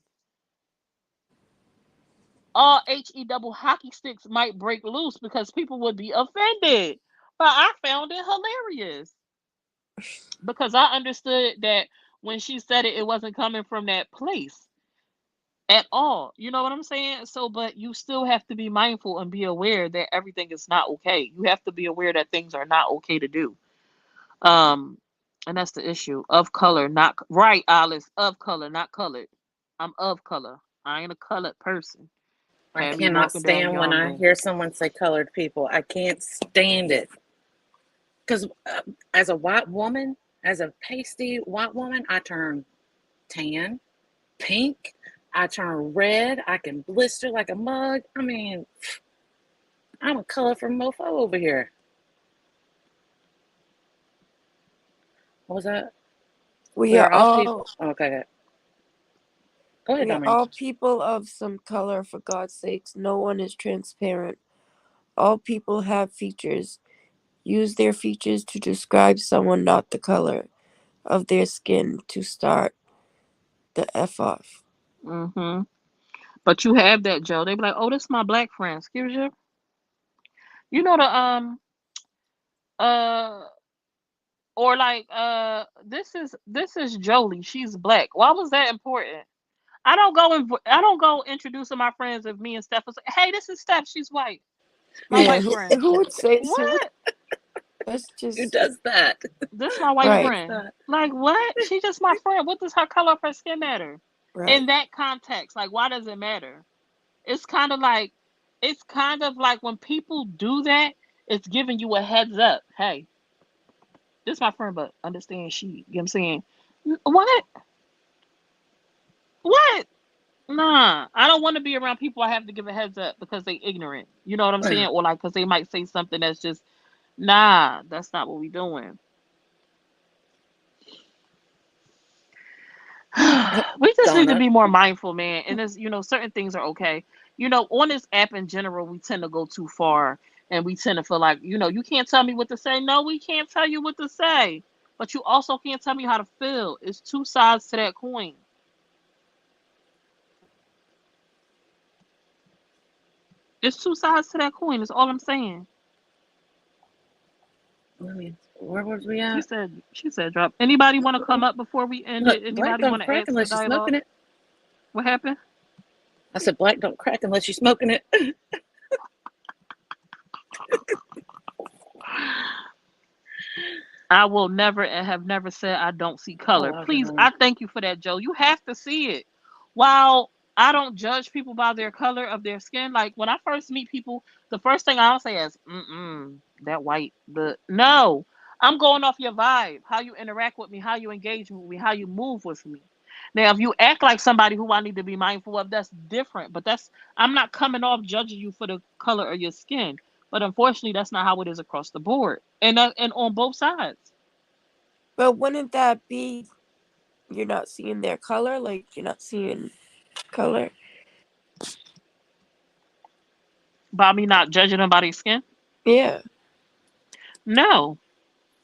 all HE double hockey sticks might break loose because people would be offended. But I found it hilarious because I understood that when she said it, it wasn't coming from that place at all. You know what I'm saying? So, but you still have to be mindful and be aware that everything is not okay. You have to be aware that things are not okay to do. Um, and that's the issue of color, not right, Alice. Of color, not colored. I'm of color. I ain't a colored person. I Had me cannot walking down stand when I Yarmouth. hear someone say colored people. I can't stand it. Because as a white woman, as a pasty white woman, I turn tan, pink, I turn red, I can blister like a mug. I mean, I'm a colorful mofo over here. What was that? We We are are all people. all Oh, okay, go ahead, we are Dominique. all people of some color, for God's sakes. No one is transparent. All people have features. Use their features to describe someone, not the color of their skin to start the F off. Hmm. But you have that, Joe. They be like, "Oh, this is my black friend." Excuse you. You know the uh or like this is Jolie. She's black. Why was that important? I don't go introducing my friends of me and Steph. And say, hey, this is Steph. She's white. My Yeah, white who, friend. who would say who would What? that's Who just does that? This my white Who right, does friend. that? Like what? She just my friend. What does her color of her skin matter? right. In that context, like why does it matter? It's kind of like it's kind of like when people do that, it's giving you a heads up. Hey, this is my friend, but understand she. You know what I'm saying? What? What? Nah, I don't want to be around people I have to give a heads up because they ignorant. You know what I'm saying? Or like because they might say something that's just nah. That's not what we doing. We just just need to Donna. be more mindful, man. And there's, certain things are okay. On this app in general, we tend to go too far, and we tend to feel like, you can't tell me what to say. No, we can't tell you what to say, but you also can't tell me how to feel. It's two sides to that coin. It's two sides to that coin. Is all I'm saying. Let me. Where was we She at? said. She said, "Drop." Anybody want to come up before we end Look, it? black Anybody don't want to crack add to the unless you're smoking dialogue? it. What happened? I said black don't crack unless you're smoking it. I will never and have never said I don't see Oh, color. I was Please, gonna. I thank you for that, Joe. You have to see it. While I don't judge people by their color of their skin, like when I first meet people, the first thing I'll say is, that white, the no. I'm going off your vibe, how you interact with me, how you engage with me, how you move with me. Now, if you act like somebody who I need to be mindful of, that's different. But I'm not coming off judging you for the color of your skin. But unfortunately, that's not how it is across the board, and on both sides. But wouldn't that be you're not seeing their color? Like you're not seeing color? By me not judging them by their skin? Yeah. No.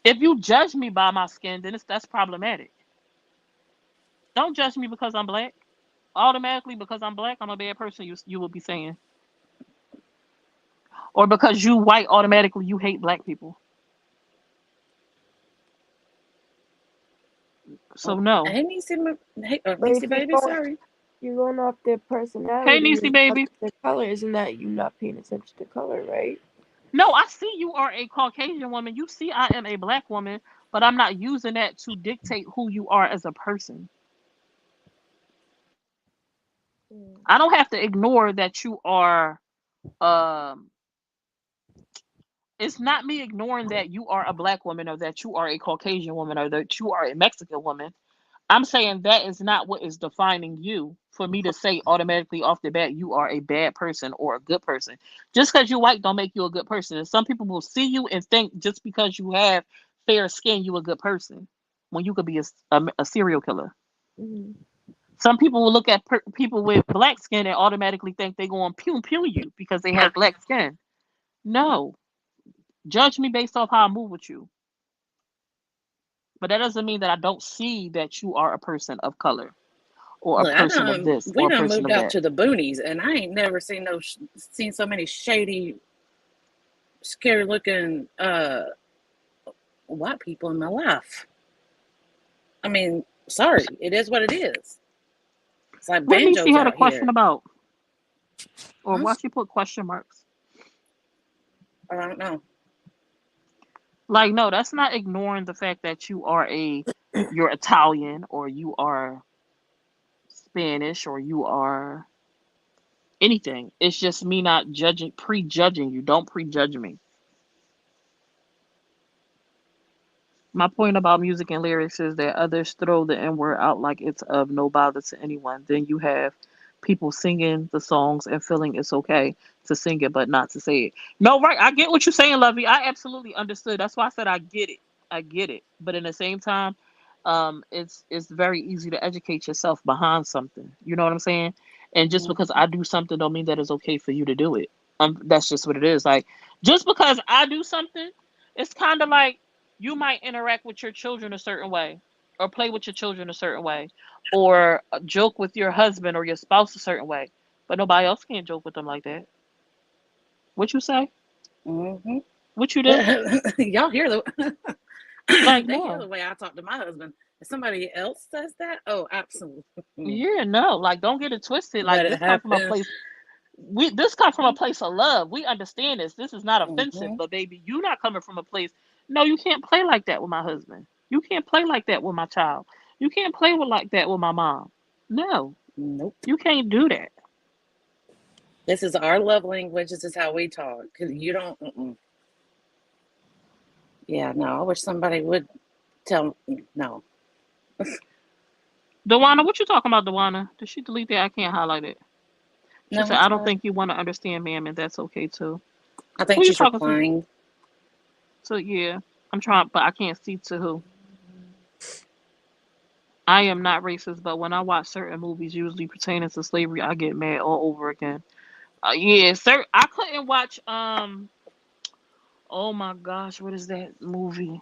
If you judge me by my skin, then that's problematic. Don't judge me because I'm black. Automatically, because I'm black, I'm a bad person. You will be saying, or because you white, automatically you hate black people. So Oh, no. hey, Niecy, hey, But Niecy, if you're baby. going Sorry. you're going off their Hey, personality Niecy and not baby. their color, isn't that you not paying attention to color, right? No, I see you are a Caucasian woman. You see I am a black woman, but I'm not using that to dictate who you are as a person. Mm. I don't have to ignore that you are um it's not me ignoring that you are a black woman or that you are a Caucasian woman or that you are a Mexican woman. I'm saying that is not what is defining you for me to say automatically off the bat you are a bad person or a good person. Just because you're white don't make you a good person. And some people will see you and think just because you have fair skin you a good person when you could be a serial killer. Mm. Some people will look at people with black skin and automatically think they going pew pew you because they have black skin. No, judge me based off how I move with you. But that doesn't mean that I don't see that you are a person of color or a Look, I person of done. this We or a done person moved of out that. to the boonies, and I ain't never seen so many shady, scary looking white people in my life. I mean, sorry, it is what it is. It's like What Niecy banjos had a out question here. about, or Huh? why she put question marks? I don't know. Like, no, that's not ignoring the fact that you're Italian or you are Spanish or you are anything. It's just me not prejudging you. Don't prejudge me. My point about music and lyrics is that others throw the N word out like it's of no bother to anyone. Then you have people singing the songs and feeling it's okay to sing it but not to say it. No, right. I get what you're saying, Lovey. I absolutely understood. That's why I said I get it. I get it. But in the same time, it's very easy to educate yourself behind something. You know what I'm saying? And just because Mm-hmm. I do something don't mean that it's okay for you to do it. That's just what it is. Like just because I do something, it's kind of like you might interact with your children a certain way or play with your children a certain way or joke with your husband or your spouse a certain way, but nobody else can't joke with them like that. What you say? Mm-hmm. What you do? Y'all hear Like, they hear no. the way I talk to my husband. If somebody else says that, oh, absolutely. Yeah, no. Like, don't get it twisted. Let Like, it this come from a happen. place. This come from a place of love. We understand this. This is not offensive, Mm-hmm. but baby, you not coming from a place. No, you can't play like that with my husband. You can't play like that with my child. You can't play with like that with my mom. No, Nope. you can't do that. This is our love language. This is how we talk. Cause you don't. Mm-mm. Yeah, no. I wish somebody would tell. No, Dewana, what you talking about, Dewana? Did she delete that? I can't highlight it. She no, said, it's I don't fine. think you want to understand, ma'am, and that's okay too. I Who think you she's talking to? replying. So yeah, I'm trying, but I can't see to who. I am not racist, but when I watch certain movies, usually pertaining to slavery, I get mad all over again. Yeah, sir. I couldn't watch. Oh my gosh, what is that movie?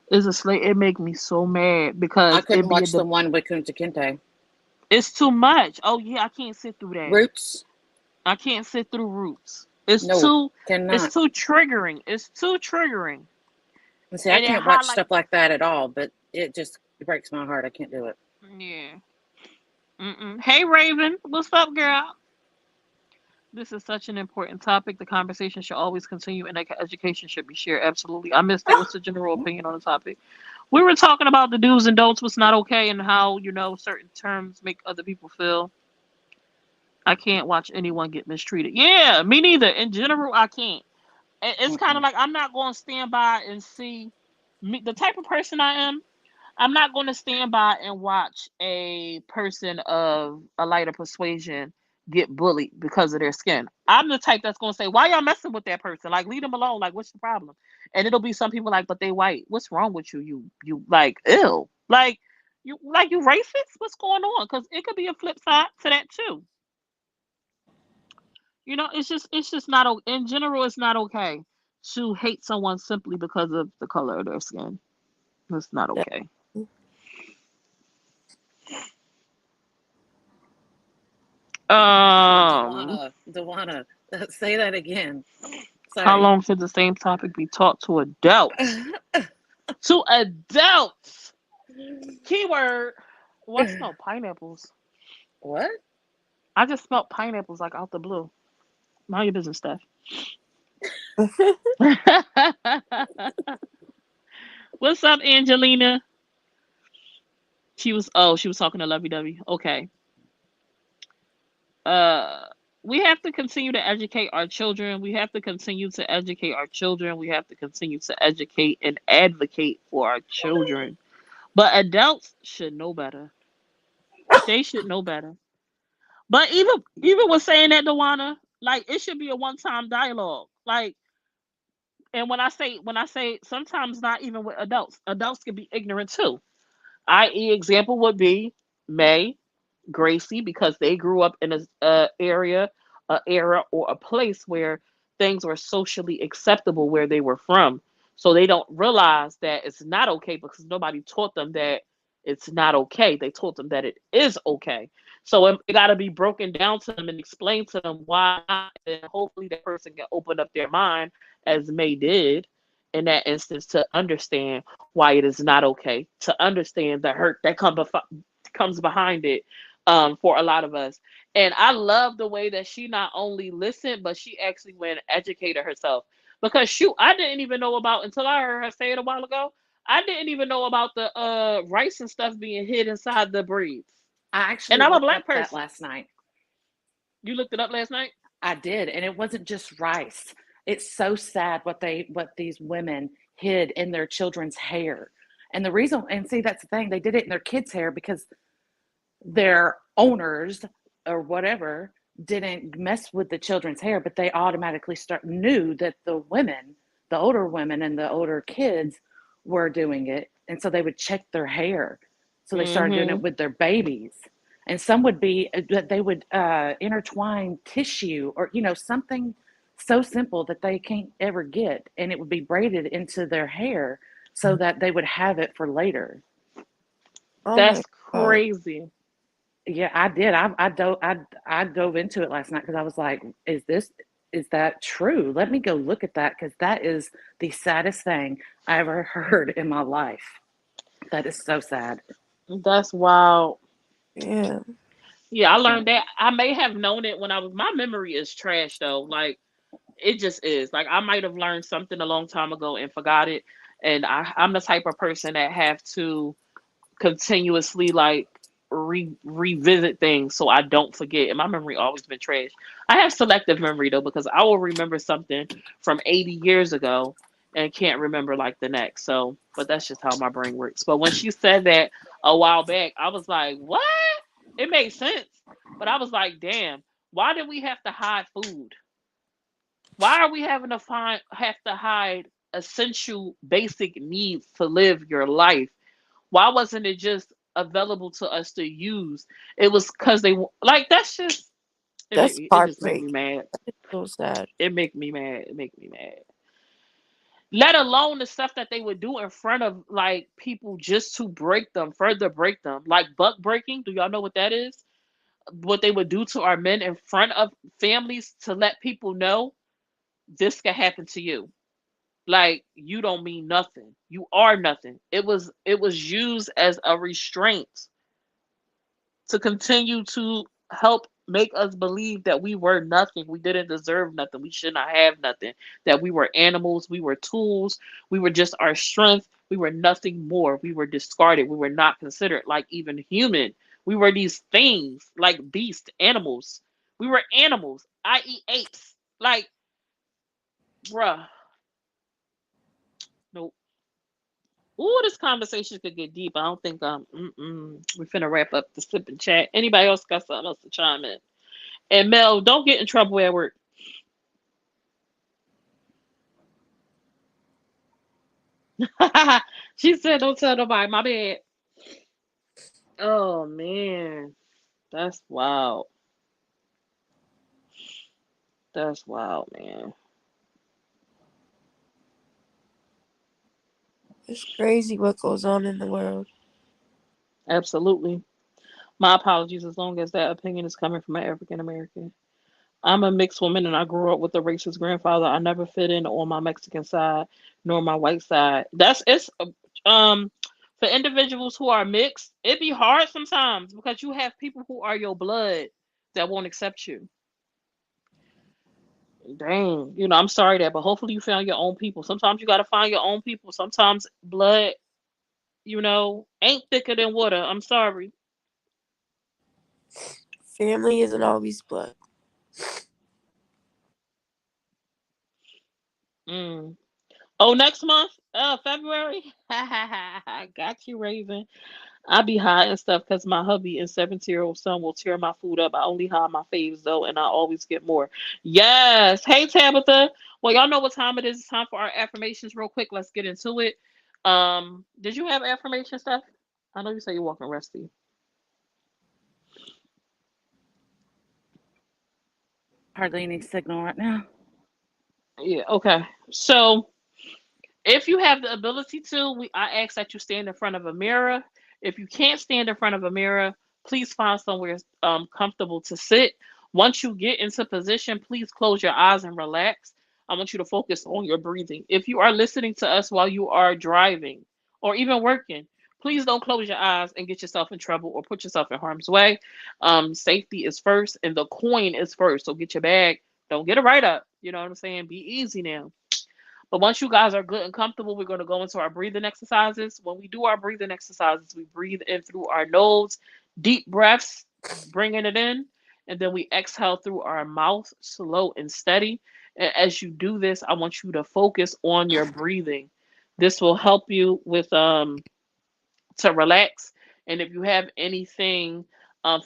It's a slave. It make me so mad I because couldn't watch the one with Kunta Kinte. it's too much. Oh yeah, I can't sit through that. Roots? I can't sit through Roots. It's No, too. It's cannot. too triggering. It's too triggering, And see, I and it can't watch highlight. stuff like that at all, but it breaks my heart. I can't do it. Yeah. Mm-mm. Hey Raven, what's up, girl? This is such an important topic. The conversation should always continue, and education should be shared. Absolutely. I missed it. What's the general opinion on the topic? We were talking about the do's and don'ts, what's not okay, and how certain terms make other people feel. I can't watch anyone get mistreated. Yeah, me neither. In general, I can't. It's kind of Mm-mm. like I'm not going to stand by and see me, the type of person I am. I'm not going to stand by and watch a person of a lighter persuasion get bullied because of their skin. I'm the type that's going to say, "Why y'all messing with that person? Like, leave them alone. Like, what's the problem?" And it'll be some people like, "But they white. What's wrong with you? You like ill? Like you racist? What's going on?" Because it could be a flip side to that too. It's just not in general. It's not okay to hate someone simply because of the color of their skin. It's not Yeah. okay. Um, Dewana, say that again. how Sorry. long should the same topic be taught to adults? To adults. Keyword. Oh, I smell pineapples. What? I just smelled pineapples like out the blue. Mind your business, Steph. What's up, Angelina? She was talking to Lovey Dovey. Okay. Uh, we have to continue to educate our children. We have to continue to educate our children. We have to continue to educate and advocate for our children. But adults should know better. They should know better. But even with saying that, Dewana, like it should be a one time dialogue. Like, and when I say sometimes not even with adults can be ignorant too. I.e. example would be May, Gracie, because they grew up in a area, a era, or a place where things were socially acceptable where they were from. So they don't realize that it's not okay because nobody taught them that it's not okay. They taught them that it is okay. So it got to be broken down to them and explained to them why not. And hopefully that person can open up their mind, as May did in that instance, to understand why it is not okay, to understand the hurt that comes behind it, for a lot of us. And I love the way that she not only listened, but she actually went and educated herself. Because shoot, I didn't even know about until I heard her say it a while ago. I didn't even know about the rice and stuff being hid inside the breeds. I And actually I'm a looked black up that person. last night. You looked it up last night? I did, and it wasn't just rice. It's so sad what these women hid in their children's hair. And the reason, and see, that's the thing, they did it in their kids' hair because their owners or whatever didn't mess with the children's hair, but they automatically knew that the women, the older women and the older kids were doing it, and so they would check their hair. So they started doing it Mm-hmm. with their babies, and some would be that they would intertwine tissue or something so simple that they can't ever get, and it would be braided into their hair so that they would have it for later. Oh my That's God. crazy. Yeah, I did. I dove into it last night because I was like, is that true? Let me go look at that because that is the saddest thing I ever heard in my life. That is so sad. That's wild. Yeah. Yeah, I Yeah. learned that. I may have known it when I was. My memory is trash though. Like it just is. Like I might have learned something a long time ago and forgot it. And I'm the type of person that have to continuously like revisit things so I don't forget. And my memory always been trash. I have selective memory though because I will remember something from 80 years ago and can't remember like the next. So, but that's just how my brain works. But when she said that a while back, I was like, "What?" It made sense. But I was like, "Damn, why did we have to hide food? Why are we having to hide essential basic needs to live your life? Why wasn't it just available to us to use? It was because they like that's just That's it just make me heartbreaking. mad. It's so sad. It make me mad. It make me mad. Let alone the stuff that they would do in front of like people just to break them, further break them, like buck breaking. Do y'all know what that is? What they would do to our men in front of families to let people know this could happen to you. Like you don't mean nothing. You are nothing. It was used as a restraint to continue to help make us believe that we were nothing. We didn't deserve nothing. We should not have nothing. That we were animals. We were tools. We were just our strength. We were nothing more. We were discarded. We were not considered like even human. We were these things like beast animals. We were animals, i.e., apes. Like, bruh, nope. Ooh, this conversation could get deep. I don't think we're finna wrap up the sip and chat. Anybody else got something else to chime in? And Mel, don't get in trouble at work. She said, "Don't tell nobody." My bad. Oh man, that's wild. That's wild, man. It's crazy what goes on in the world. Absolutely. My apologies. As long as that opinion is coming from an African American. I'm a mixed woman, and I grew up with a racist grandfather. I never fit in on my Mexican side nor my white side. That's it's um for individuals who are mixed. It be hard sometimes because you have people who are your blood that won't accept you. Dang, I'm sorry that, but hopefully you found your own people. Sometimes you gotta find your own people. Sometimes blood, ain't thicker than water. I'm sorry. Family isn't always blood. Mm. Oh, next month, February. Got you, Raven. I be hiding stuff because my hubby and 17-year-old son will tear my food up. I only hide my faves though, and I always get more. Yes. Hey, Tabitha. Well, y'all know what time it is. It's time for our affirmations real quick. Let's get into it. Did you have affirmation stuff? I know you say you're walking rusty. Hardly any signal right now. Yeah, okay. So if you have the ability to, I ask that you stand in front of a mirror. If you can't stand in front of a mirror, please find somewhere comfortable to sit. Once you get into position, please close your eyes and relax. I want you to focus on your breathing. If you are listening to us while you are driving or even working, please don't close your eyes and get yourself in trouble or put yourself in harm's way. Safety is first, and the coin is first. So get your bag. Don't get it right up. You know what I'm saying? Be easy now. But once you guys are good and comfortable, we're going to go into our breathing exercises. When we do our breathing exercises, we breathe in through our nose, deep breaths, bringing it in, and then we exhale through our mouth, slow and steady. And as you do this, I want you to focus on your breathing. This will help you with to relax. And if you have anything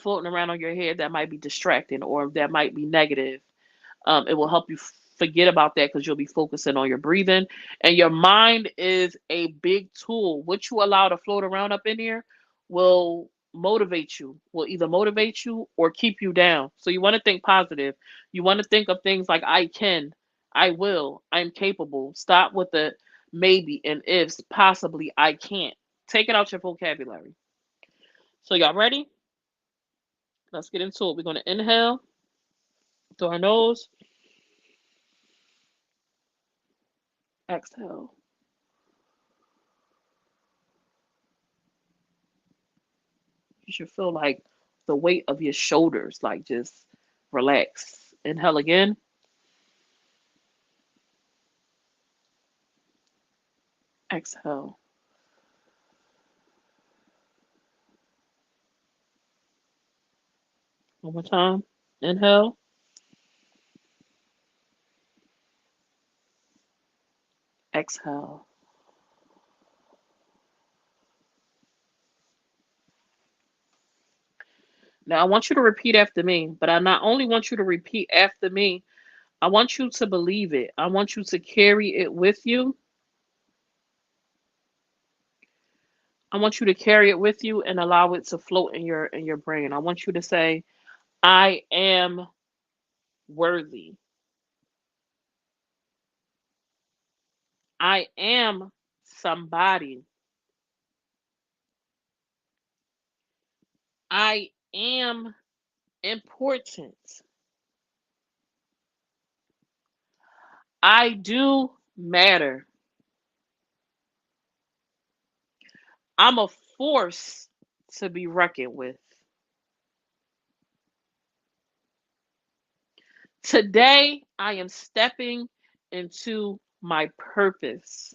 floating around on your head that might be distracting or that might be negative, it will help you forget about that because you'll be focusing on your breathing. And your mind is a big tool. What you allow to float around up in here will either motivate you or keep you down. So you want to think positive. You want to think of things like I can, I will, I'm capable. Stop with the maybe and ifs, possibly, I can't. Take it out your vocabulary. So y'all ready? Let's get into it. We're going to inhale through our nose, exhale. You should feel like the weight of your shoulders, like just relax. Inhale again. Exhale. One more time. Inhale. Exhale. Now I want you to repeat after me, but I not only want you to repeat after me, I want you to believe it. I want you to carry it with you. I want you to carry it with you and allow it to float in your brain. I want you to say, I am worthy. I am somebody. I am important. I do matter. I'm a force to be reckoned with. Today, I am stepping into my purpose.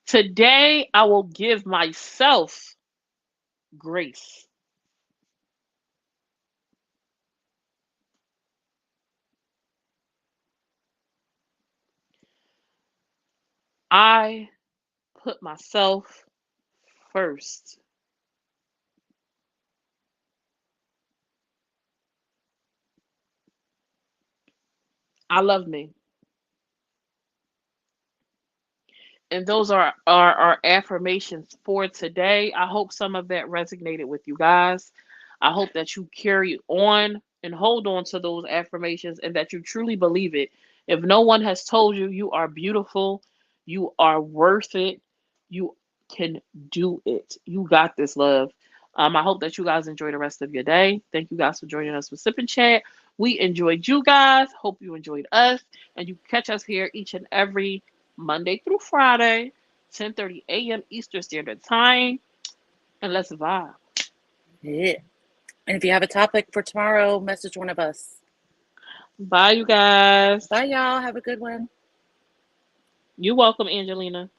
Today, I will give myself grace. I put myself first. I love me. And those are our affirmations for today. I hope some of that resonated with you guys. I hope that you carry on and hold on to those affirmations and that you truly believe it. If no one has told you you are beautiful, you are worth it, you can do it. You got this, love. I hope that you guys enjoy the rest of your day. Thank you guys for joining us with Sip and Chat. We enjoyed you guys. Hope you enjoyed us. And you catch us here each and every Monday through Friday, 10:30 a.m. Eastern Standard Time. And let's vibe. Yeah. And if you have a topic for tomorrow, message one of us. Bye, you guys. Bye, y'all. Have a good one. You're welcome, Angelina.